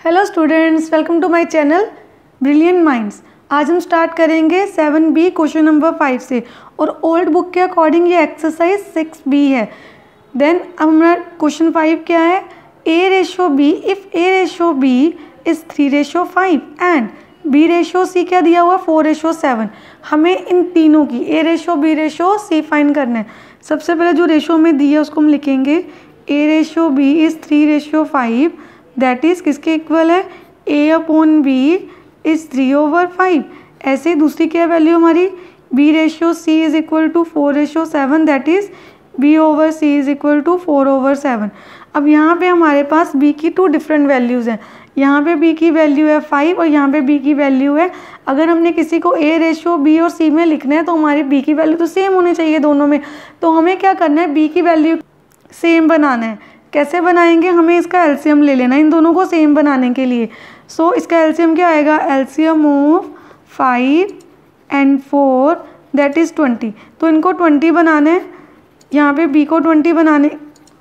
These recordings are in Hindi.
Hello students, welcome to my channel brilliant minds. आज हम स्टार्ट करेंगे 7B क्वेश्चन नंबर 5 से और ओल्ड बुक के अकॉर्डिंग ये एक्सरसाइज 6B है। देन अब हमारा क्वेश्चन 5 क्या है, A/B if A/B is 3/5 and B/C क्या दिया हुआ 4/7। हमें इन तीनों की A/B/C फाइंड करना है। सबसे पहले जो रेशो में दी है उसको हम लिखेंगे A/B इज़ 3/5, दैट इज़ किसके इक्वल है A/B इज़ 3/5। ऐसे ही दूसरी क्या वैल्यू हमारी B/C is equal to 4/7, that is B/C is equal to 4/7। अब यहाँ पे हमारे पास B की 2 डिफरेंट वैल्यूज़ हैं। यहाँ पे B की वैल्यू है 5 और यहाँ पे B की वैल्यू है, अगर हमने किसी को A/B और C में लिखना है तो हमारी B की वैल्यू तो सेम होनी चाहिए दोनों में। तो हमें क्या करना है, B की वैल्यू सेम बनाना है। कैसे बनाएंगे, हमें इसका एलसीएम ले लेना है इन दोनों को सेम बनाने के लिए। सो इसका एलसीएम क्या आएगा, LCM of 5 and 4 that is 20। तो इनको 20 बनाना है। यहाँ पे B को 20 बनाने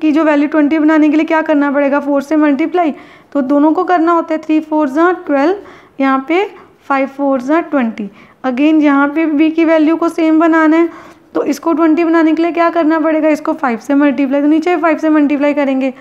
की जो वैल्यू 20 बनाने के लिए क्या करना पड़ेगा, 4 से मल्टीप्लाई। तो दोनों को करना होता है 3 4 12, यहाँ पे 5 4 20। अगेन यहाँ पे B की वैल्यू को सेम बनाना है, तो इसको 20 बनाने के लिए क्या करना पड़ेगा, इसको 5 से मल्टीप्लाई, तो नीचे 5 से मल्टीप्लाई करेंगे।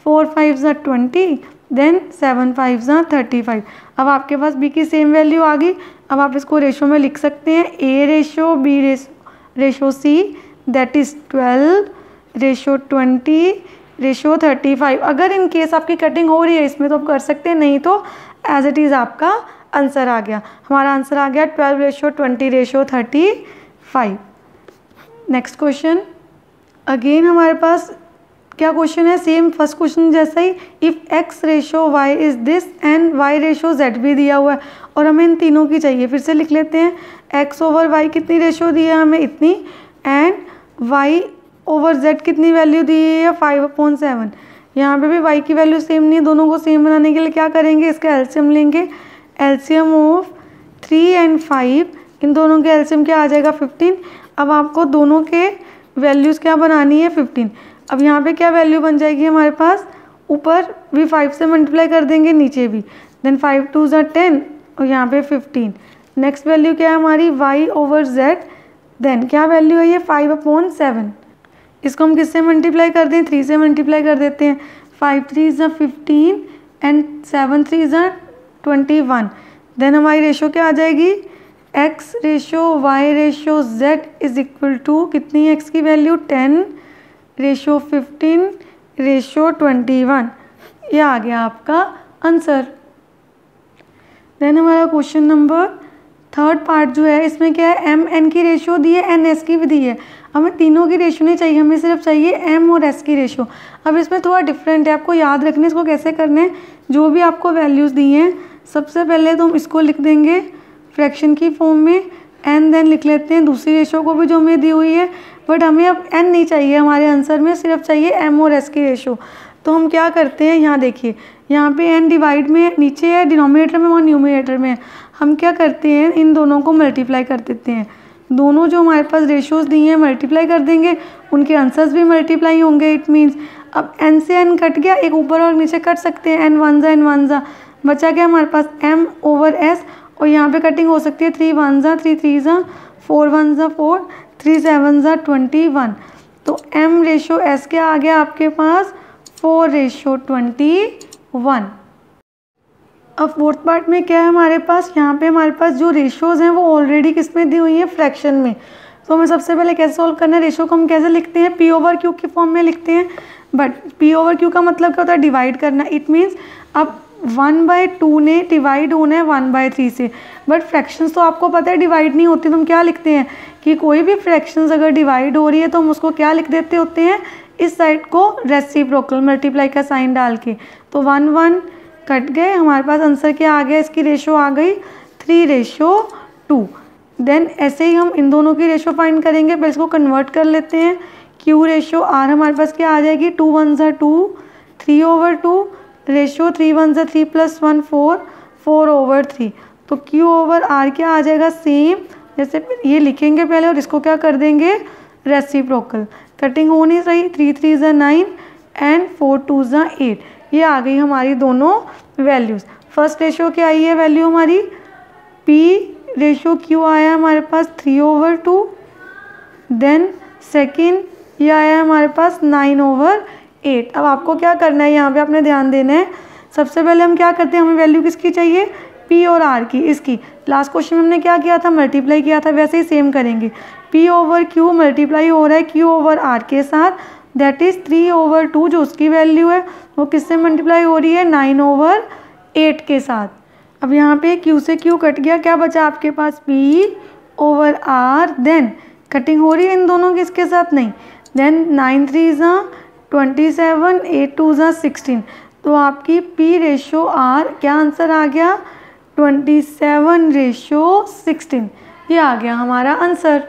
4 5 20, देन 7 5 35। अब आपके पास B की सेम वैल्यू आ गई। अब आप इसको रेशो में लिख सकते हैं A/B/C दैट इज़ 12/20/35। अगर इन केस आपकी कटिंग हो रही है इसमें तो आप कर सकते हैं, नहीं तो एज इट इज़ आपका आंसर आ गया। हमारा आंसर आ गया 12/20/35। नेक्स्ट क्वेश्चन, अगेन हमारे पास क्या क्वेश्चन है, सेम फर्स्ट क्वेश्चन जैसा ही। If X/Y is this and Y/Z भी दिया हुआ है और हमें इन तीनों की चाहिए। फिर से लिख लेते हैं, X/Y कितनी रेशो दी है हमें इतनी, एंड Y/Z कितनी वैल्यू दी है 5/7। यहाँ पे भी Y की वैल्यू सेम नहीं है, दोनों को सेम बनाने के लिए क्या करेंगे, इसका एलसीएम लेंगे। एलसीएम ऑफ 3 एंड 5, इन दोनों के एलसीएम क्या आ जाएगा 15। अब आपको दोनों के वैल्यूज़ क्या बनानी है 15। अब यहाँ पे क्या वैल्यू बन जाएगी हमारे पास, ऊपर भी 5 से मल्टीप्लाई कर देंगे, नीचे भी। देन 5 2 10 और यहाँ पे 15। नेक्स्ट वैल्यू क्या है हमारी Y/Z, देन क्या वैल्यू है ये 5/7। इसको हम किससे मल्टीप्लाई कर दें, 3 से मल्टीप्लाई कर देते हैं। 5 3 15 एंड 7 3 21। देन हमारी रेशो क्या आ जाएगी, X/Y/Z इज इक्वल टू कितनी है X की वैल्यू 10/15/21। ये आ गया आपका आंसर। देन हमारा क्वेश्चन नंबर थर्ड पार्ट जो है, इसमें क्या है, M/N की रेशो दी है, N/S की भी दी है। हमें तीनों की रेशो नहीं चाहिए, हमें सिर्फ चाहिए M और S की रेशो। अब इसमें थोड़ा डिफरेंट है, आपको याद रखना है इसको कैसे करना है। जो भी आपको वैल्यूज़ दी हैं, सबसे पहले तो हम इसको लिख देंगे फ्रैक्शन की फॉर्म में, एन देन लिख लेते हैं दूसरी रेशो को भी जो हमें दी हुई है। बट हमें अब एन नहीं चाहिए हमारे आंसर में, सिर्फ चाहिए एम और एस की रेशो। तो हम क्या करते हैं, यहाँ देखिए, यहाँ पे एन डिवाइड में नीचे है डिनोमिनेटर में और न्यूमिनेटर में। हम क्या करते हैं, इन दोनों को मल्टीप्लाई कर देते हैं। दोनों जो हमारे पास रेशोज़ दी हैं मल्टीप्लाई कर देंगे, उनके आंसर्स भी मल्टीप्लाई होंगे। इट मीन्स अब एन से एन कट गया, एक ऊपर और नीचे कट सकते हैं, एन 1 बचा गया हमारे पास M/S। और यहाँ पे कटिंग हो सकती है 3 1 3 3 4 1 4 3 7 21। तो M/S क्या आ गया आपके पास 4/21। अब फोर्थ पार्ट में क्या है हमारे पास, यहाँ पे हमारे पास जो रेशोज़ हैं वो ऑलरेडी किस में दी हुई हैं, फ्रैक्शन में। तो हमें सबसे पहले कैसे सॉल्व करना है, रेशो को हम कैसे लिखते हैं, P/Q की फॉर्म में लिखते हैं। बट P/Q का मतलब क्या होता है, डिवाइड करना। इट मीन्स अब 1/2 ने डिवाइड होना है 1/3 से। बट फ्रैक्शंस तो आपको पता है डिवाइड नहीं होती, तो हम क्या लिखते हैं कि कोई भी फ्रैक्शंस अगर डिवाइड हो रही है तो हम उसको क्या लिख देते होते हैं, इस साइड को रेसिप्रोकल मल्टीप्लाई का साइन डाल के। तो 1 1 कट गए, हमारे पास आंसर क्या आ गया, इसकी रेशो आ गई 3/2। देन ऐसे ही हम इन दोनों की रेशो फाइंड करेंगे। पहले इसको कन्वर्ट कर लेते हैं। Q/R हमारे पास क्या आ जाएगी 2 1 2 3/2 रेशो 3 1 3 + 1 4 4/3। तो Q/R क्या आ जाएगा, सेम जैसे ये लिखेंगे पहले और इसको क्या कर देंगे रेसिप्रोकल। कटिंग हो नहीं रही, 3 3 9 एंड 4 2 8। ये आ गई हमारी दोनों वैल्यूज़। फर्स्ट रेशो क्या आई है वैल्यू हमारी, P रेशो Q आया हमारे पास 3/2। देन सेकेंड ये आया हमारे पास 9/8। अब आपको क्या करना है, यहाँ पे आपने ध्यान देना है। सबसे पहले हम क्या करते हैं, हमें वैल्यू किसकी चाहिए, P और R की। इसकी लास्ट क्वेश्चन में हमने क्या किया था, मल्टीप्लाई किया था, वैसे ही सेम करेंगे। P/Q मल्टीप्लाई हो रहा है Q/R के साथ, दैट इज़ 3/2 जो उसकी वैल्यू है वो किससे मल्टीप्लाई हो रही है, 9/8 के साथ। अब यहाँ पे Q से Q कट गया, क्या बचा आपके पास, P/R। देन कटिंग हो रही है इन दोनों की, इसके साथ नहीं। देन 9 3 27, 8 2 16। तो आपकी P रेशो R क्या आंसर आ गया, 27/16। ये आ गया हमारा आंसर।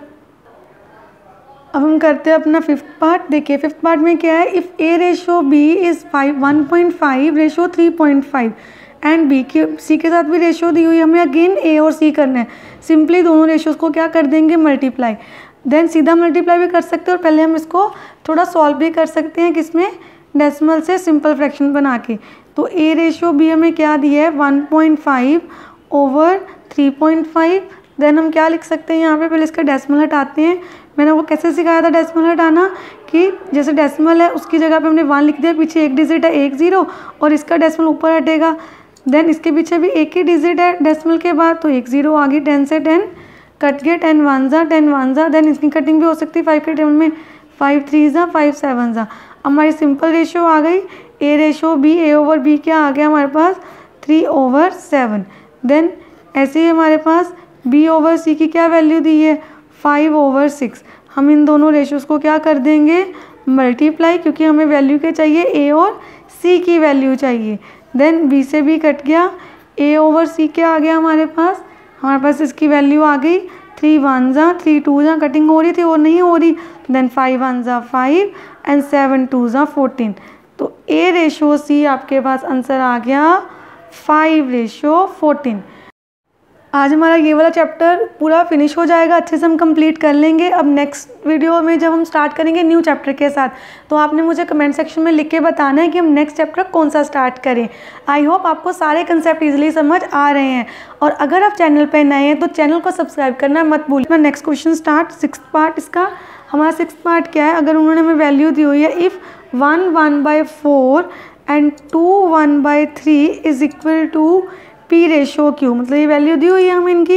अब हम करते हैं अपना फिफ्थ पार्ट। देखिए फिफ्थ पार्ट में क्या है, if A ratio B is 1.5 ratio 3.5 and B के C के साथ भी रेशो दी हुई है, हमें अगेन A और C करना है। सिंपली दोनों रेशोज़ को क्या कर देंगे, मल्टीप्लाई। देन सीधा मल्टीप्लाई भी कर सकते हैं और पहले हम इसको थोड़ा सॉल्व भी कर सकते हैं, किसमें, डेसिमल से सिंपल फ्रैक्शन बना के। तो A रेशो B हमें क्या दिया है, 1.5/3.5। देन हम क्या लिख सकते हैं यहाँ पे, पहले इसका डेसिमल हटाते हैं। मैंने वो कैसे सिखाया था डेसिमल हटाना, कि जैसे डेसिमल है उसकी जगह पे हमने 1 लिख दिया, पीछे एक डिजिट है 1 0 और इसका डेसिमल ऊपर हटेगा। देन इसके पीछे भी एक ही डिजिट है डेसिमल के बाद, तो 1 0 आ गई। 10 से 10 कट गए, 10 1 10 1। देन इसकी कटिंग भी हो सकती है 5 के टेबल में, 5 3 5 7। हमारी सिंपल रेशो आ गई A रेशो B, A/B क्या आ गया हमारे पास, 3/7। देन ऐसे ही हमारे पास B/C की क्या वैल्यू दी है, 5/6। हम इन दोनों रेशोज़ को क्या कर देंगे, मल्टीप्लाई, क्योंकि हमें वैल्यू क्या चाहिए, A और C की वैल्यू चाहिए। देन B से B कट गया, A/C क्या आ गया हमारे पास इसकी वैल्यू आ गई 3 1 3 2 कटिंग हो रही थी और नहीं हो रही। Then 5 1 5 and 7 2 14। तो A रेशो C आपके पास आंसर आ गया 5/14। आज हमारा ये वाला चैप्टर पूरा फिनिश हो जाएगा, अच्छे से हम कंप्लीट कर लेंगे। अब नेक्स्ट वीडियो में जब हम स्टार्ट करेंगे न्यू चैप्टर के साथ, तो आपने मुझे कमेंट सेक्शन में लिख के बताना है कि हम नेक्स्ट चैप्टर कौन सा स्टार्ट करें। आई होप आपको सारे कंसेप्ट इजीली समझ आ रहे हैं, और अगर आप चैनल पर नए हैं तो चैनल को सब्सक्राइब करना मत भूलिए। Next question start, sixth part इसका। हमारा सिक्स्थ पार्ट क्या है, अगर उन्होंने हमें वैल्यू दी हुई है, if 1 1/4 and 2 1/3 is equal to P ratio Q, मतलब ये वैल्यू दी हुई है हमें इनकी,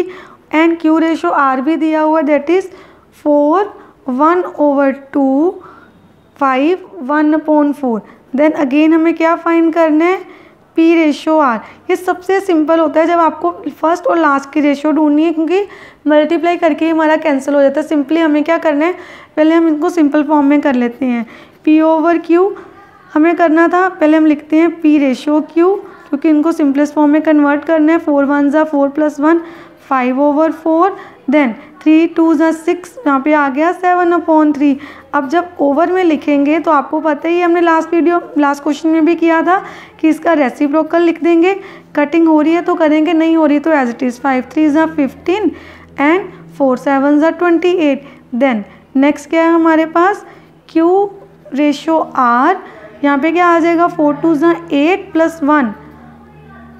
एंड Q रेशो R भी दिया हुआ है, दैट इज़ 4 1/2 5 1/4। देन अगेन हमें क्या फाइंड करना है, P रेशो R। ये सबसे सिंपल होता है जब आपको फर्स्ट और लास्ट की रेशो ढूंढनी है, क्योंकि मल्टीप्लाई करके ही हमारा कैंसिल हो जाता है। सिंपली हमें क्या करना है, पहले हम इनको सिंपल फॉर्म में कर लेते हैं। P/Q हमें करना था, पहले हम लिखते हैं P रेशो Q, क्योंकि इनको सिंपलेस्ट फॉर्म में कन्वर्ट करना है। 4 1 4 + 1 5/4। देन 3 2 6, यहाँ पे आ गया 7/3। अब जब ओवर में लिखेंगे तो आपको पता ही, हमने लास्ट क्वेश्चन में भी किया था कि इसका रेसिप्रोकल लिख देंगे। कटिंग हो रही है तो करेंगे, नहीं हो रही तो as it is 5 3 15 and 4 7 28। Then next क्या है हमारे पास, Q रेशो R, यहाँ पे क्या आ जाएगा, 4 2 8 + 1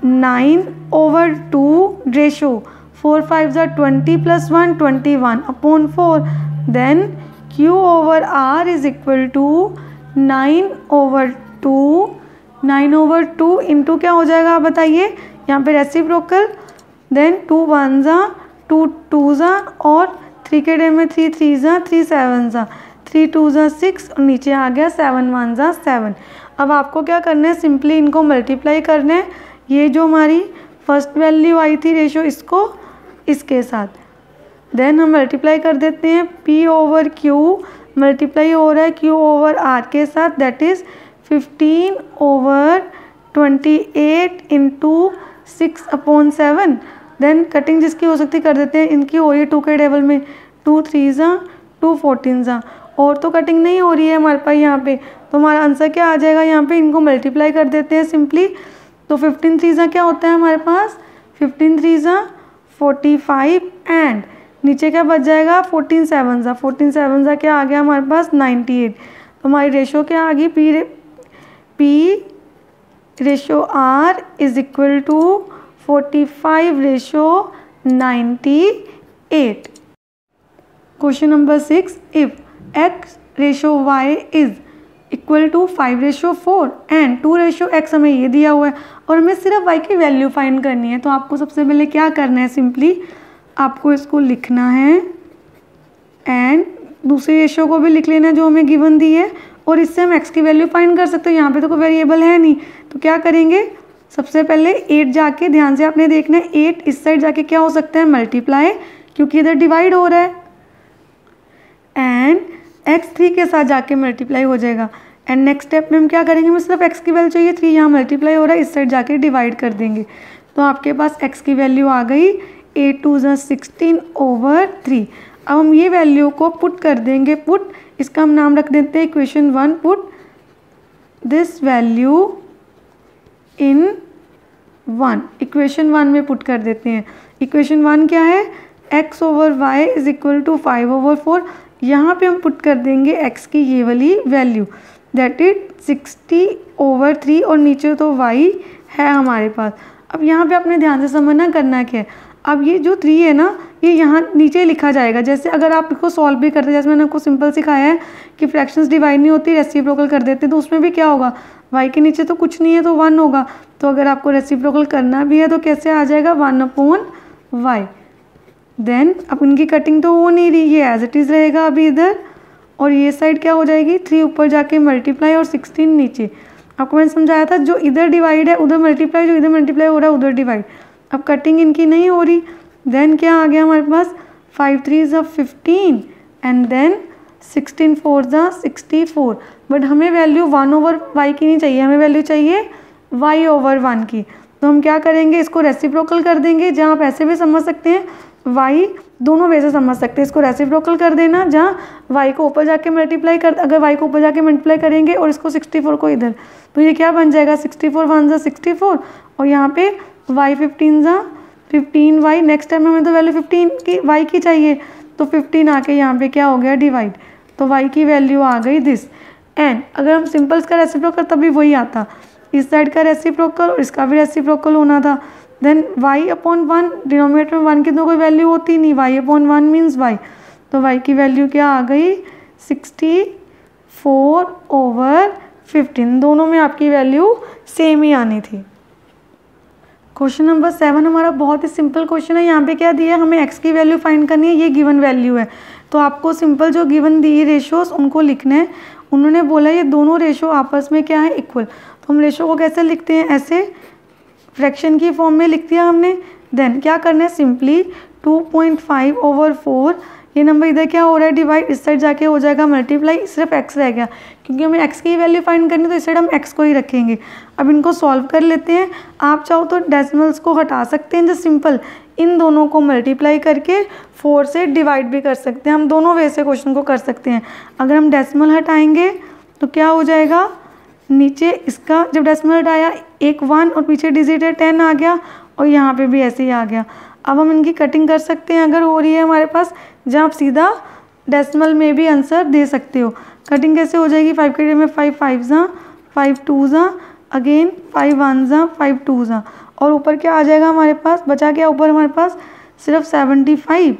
9/2 ratio 4 5 20 + 1 21/4। Then Q/R is equal to 9/2 into क्या हो जाएगा आप बताइए, यहाँ पे रेसिप्रोकल। देन 2 1 2 2 और 3 के डे में 3 3 3 7 3 2 6 और नीचे आ गया 7 1 7। अब आपको क्या करना है, सिंपली इनको मल्टीप्लाई करना है। ये जो हमारी फर्स्ट वैल्यू आई थी रेशो, इसको इसके साथ, देन हम मल्टीप्लाई कर देते हैं। P/Q मल्टीप्लाई हो रहा है Q/R के साथ, that is 15/28 into 6/7। Then cutting जिसकी हो सकती कर देते हैं, इनकी हो रही है 2 के टेबल में, 2 3 2 14 और तो कटिंग नहीं हो रही है हमारे पास यहाँ पे, तो हमारा आंसर क्या आ जाएगा, यहाँ पे इनको मल्टीप्लाई कर देते हैं सिंपली। तो 15 3 क्या होता है हमारे पास, 15 3 45 एंड नीचे क्या बच जाएगा, 14 7 क्या आ गया हमारे पास 98। तो हमारी रेशो क्या आ गई, P ratio R is equal to 45:98. Question number 6, if x ratio y is equal to 5:4 and 2:x हमें ये दिया हुआ है और हमें सिर्फ y की वैल्यू फाइंड करनी है, तो आपको सबसे पहले क्या करना है, सिंपली आपको इसको लिखना है एंड दूसरे रेशो को भी लिख लेना है जो हमें गिवन दी है, और इससे हम x की वैल्यू फाइंड कर सकते हो। यहाँ पे तो कोई वेरिएबल है नहीं, तो क्या करेंगे, सबसे पहले 8 जाके ध्यान से आपने देखना है, 8 इस साइड जाके क्या हो सकता है, मल्टीप्लाई, क्योंकि इधर डिवाइड हो रहा है, एंड x 3 के साथ जाके मल्टीप्लाई हो जाएगा। एंड नेक्स्ट स्टेप में हम क्या करेंगे, हमें सिर्फ x की वैल्यू चाहिए, 3 यहाँ मल्टीप्लाई हो रहा है, इस साइड जाके डिवाइड कर देंगे, तो आपके पास x की वैल्यू आ गई 8 2 16/3। अब हम ये वैल्यू को पुट कर देंगे, पुट, इसका हम नाम रख देते हैं equation 1, put this value in 1, equation 1 में पुट कर देते हैं। इक्वेशन 1 क्या है, x/y इज इक्वल टू 5/4, यहाँ पे हम पुट कर देंगे x की ये वाली वैल्यू, दैट इज 60/3, और नीचे तो y है हमारे पास। अब यहाँ पे आपने ध्यान से समझना करना क्या है, अब ये जो 3 है ना, ये यहाँ नीचे लिखा जाएगा। जैसे अगर आप इसको सॉल्व भी करते, जैसे मैंने आपको सिंपल सिखाया है कि फ्रैक्शंस डिवाइड नहीं होती, रेसिप्रोकल कर देते, तो उसमें भी क्या होगा, y के नीचे तो कुछ नहीं है तो 1 होगा, तो अगर आपको रेसिप्रोकल करना भी है तो कैसे आ जाएगा, 1/y। देन अब उनकी कटिंग तो हो नहीं रही, ये एज इट इज़ रहेगा अभी इधर, और ये साइड क्या हो जाएगी, 3 ऊपर जाके मल्टीप्लाई और 16 नीचे। आपको मैंने समझाया था जो इधर डिवाइड है उधर मल्टीप्लाई, जो इधर मल्टीप्लाई हो रहा है उधर डिवाइड। अब कटिंग इनकी नहीं हो रही, देन क्या आ गया हमारे पास, 5 3 15 एंड देन 16 4 64, बट हमें वैल्यू 1/y की नहीं चाहिए, हमें वैल्यू चाहिए y/1 की। तो हम क्या करेंगे, इसको रेसिप्रोकल कर देंगे, जहाँ आप ऐसे भी समझ सकते हैं, y दोनों वे से समझ सकते हैं, इसको रेसिप्रोकल कर देना, जहाँ y को ऊपर जाके मल्टीप्लाई कर, अगर y को ऊपर जाके मल्टीप्लाई करेंगे और इसको 64 को इधर, तो ये क्या बन जाएगा, 64 1 64, और यहाँ पे y 15y, नेक्स्ट टाइम हमें तो वैल्यू 15 की y की चाहिए, तो 15 आके यहाँ पे क्या हो गया, डिवाइड, तो y की वैल्यू आ गई दिस। एंड अगर हम सिंपल्स का रेसिप्रोकल तभी वही आता, इस साइड का रेसिप्रोकल और इसका भी रेसिप्रोकल होना था, देन y/1, डिनोमिनेटर में 1 की तो कोई वैल्यू होती नहीं, y/1 मीन्स y, तो y की वैल्यू क्या आ गई, 64/15, दोनों में आपकी वैल्यू सेम ही आनी थी। क्वेश्चन नंबर 7 हमारा बहुत ही सिंपल क्वेश्चन है। यहाँ पे क्या दिया है, हमें x की वैल्यू फाइंड करनी है, ये गिवन वैल्यू है, तो आपको सिंपल जो गिवन दी रेशोस उनको लिखना है। उन्होंने बोला ये दोनों रेशो आपस में क्या है, इक्वल, तो हम रेशो को कैसे लिखते हैं, ऐसे फ्रैक्शन की फॉर्म में लिख दिया हमने। देन क्या करना है, सिंपली 2.5/4, ये नंबर इधर क्या हो रहा है, डिवाइड, इस साइड जाके हो जाएगा मल्टीप्लाई, सिर्फ x रह गया, क्योंकि हमें x की वैल्यू फाइंड करनी तो इस साइड हम x को ही रखेंगे। अब इनको सॉल्व कर लेते हैं, आप चाहो तो डेसिमल्स को हटा सकते हैं, जस्ट सिंपल इन दोनों को मल्टीप्लाई करके 4 से डिवाइड भी कर सकते हैं, हम दोनों वे से क्वेश्चन को कर सकते हैं। अगर हम डेसिमल हटाएंगे तो क्या हो जाएगा, नीचे इसका जब डेसिमल हटाया एक 1 और पीछे डिजिट है 10 आ गया, और यहाँ पे भी ऐसे ही आ गया। अब हम इनकी कटिंग कर सकते हैं अगर हो रही है हमारे पास, जहाँ आप सीधा डेसिमल में भी आंसर दे सकते हो। कटिंग कैसे हो जाएगी, 5 के में 5 5 5 2 अगेन 5 1 5 2 और ऊपर क्या आ जाएगा हमारे पास, बचा क्या ऊपर हमारे पास सिर्फ 75।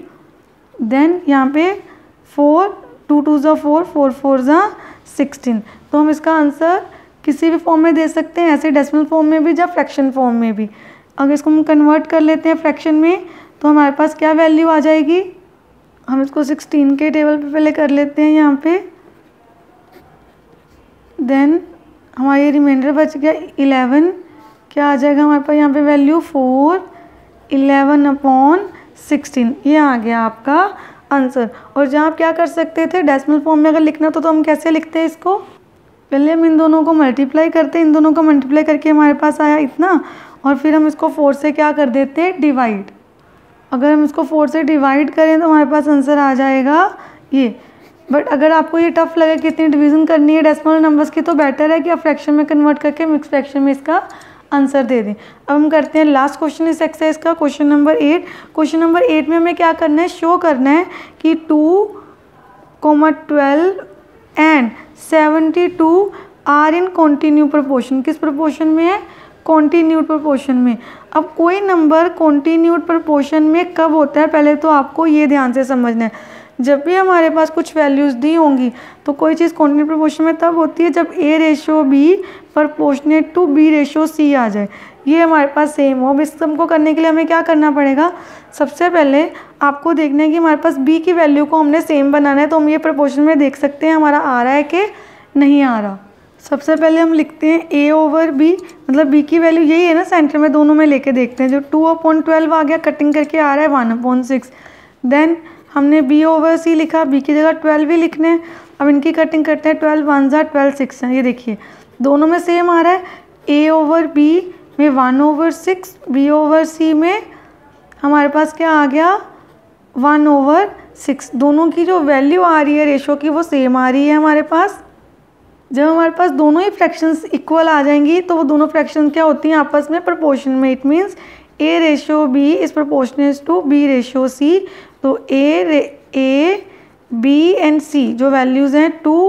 देन यहाँ पे 4 2 2 4 4 4 16, तो हम इसका आंसर किसी भी फॉर्म में दे सकते हैं, ऐसे डेसिमल फॉर्म में भी या फ्रैक्शन फॉर्म में भी। अगर इसको हम कन्वर्ट कर लेते हैं फ्रैक्शन में तो हमारे पास क्या वैल्यू आ जाएगी, हम इसको 16 के टेबल पे पहले कर लेते हैं यहाँ पे। देन हमारी रिमाइंडर बच गया 11, क्या आ जाएगा हमारे पास यहाँ पे वैल्यू 4 11/16, ये आ गया आपका आंसर। और जहाँ आप क्या कर सकते थे, डेसिमल फॉर्म में अगर लिखना तो हम कैसे लिखते हैं इसको, पहले हम इन दोनों को मल्टीप्लाई करते हैं, इन दोनों को मल्टीप्लाई करके हमारे पास आया इतना, और फिर हम इसको 4 से क्या कर देते हैं, डिवाइड। अगर हम इसको 4 से डिवाइड करें तो हमारे पास आंसर आ जाएगा ये। बट अगर आपको ये टफ लगे कि इतनी डिवीज़न करनी है डेसिमल नंबर्स की, तो बेटर है कि आप फ्रैक्शन में कन्वर्ट करके मिक्स फ्रैक्शन में इसका आंसर दे दें। अब हम करते हैं लास्ट क्वेश्चन इस एक्सरसाइज का, क्वेश्चन नंबर 8। क्वेश्चन नंबर 8 में हमें क्या करना है, शो करना है कि 2, 12 and 72 are in continue proportion. किस प्रोपोर्शन में है? कॉन्टीन्यूड प्रोपोर्शन में। अब कोई नंबर कॉन्टीन्यूड प्रोपोर्शन में कब होता है, पहले तो आपको ये ध्यान से समझना है। जब भी हमारे पास कुछ वैल्यूज़ दी होंगी तो कोई चीज़ कॉन्टीन्यूड प्रोपोर्शन में तब होती है जब A ratio B proportionate to B ratio C आ जाए, ये हमारे पास सेम हो। अब इस सम को करने के लिए हमें क्या करना पड़ेगा? सबसे पहले आपको देखना है कि हमारे पास B की वैल्यू को हमने सेम बनाना है, तो हम ये प्रोपोर्शन में देख सकते हैं हमारा आ रहा है कि नहीं आ रहा। सबसे पहले हम लिखते हैं A ओवर B, मतलब B की वैल्यू यही है ना सेंटर में, दोनों में लेके देखते हैं। जो 2/12 आ गया, कटिंग करके आ रहा है 1/6। देन हमने B ओवर C लिखा, B की जगह 12 ही लिखने हैं। अब इनकी कटिंग करते हैं, 12 1 12 6 है, ये देखिए दोनों में सेम आ रहा है। A ओवर B में 1/6, B ओवर C में हमारे पास क्या आ गया 1/6। दोनों की जो वैल्यू आ रही है रेशो की वो सेम आ रही है हमारे पास। जब हमारे पास दोनों ही फ्रैक्शंस इक्वल आ जाएंगी तो वो दोनों फ्रैक्शन क्या होती हैं आपस में प्रोपोर्शन में। It means A ratio B is proportional to B ratio C। तो A B एंड C जो वैल्यूज़ हैं 2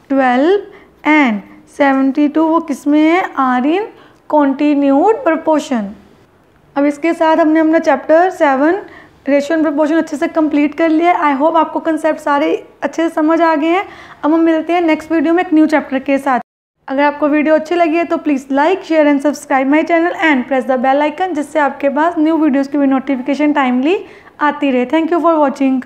12 एंड 72 वो किस में है? Are in continued proportion. अब इसके साथ हमने अपना चैप्टर 7 रेशियो एंड प्रोपोर्शन अच्छे से कंप्लीट कर लिया है। आई होप आपको कंसेप्ट सारे अच्छे से समझ आ गए हैं। अब हम मिलते हैं नेक्स्ट वीडियो में एक न्यू चैप्टर के साथ। अगर आपको वीडियो अच्छी लगी है तो please like share and subscribe my channel and press the bell icon, जिससे आपके पास न्यू वीडियोज़ की भी नोटिफिकेशन टाइमली आती रहे। Thank you for watching.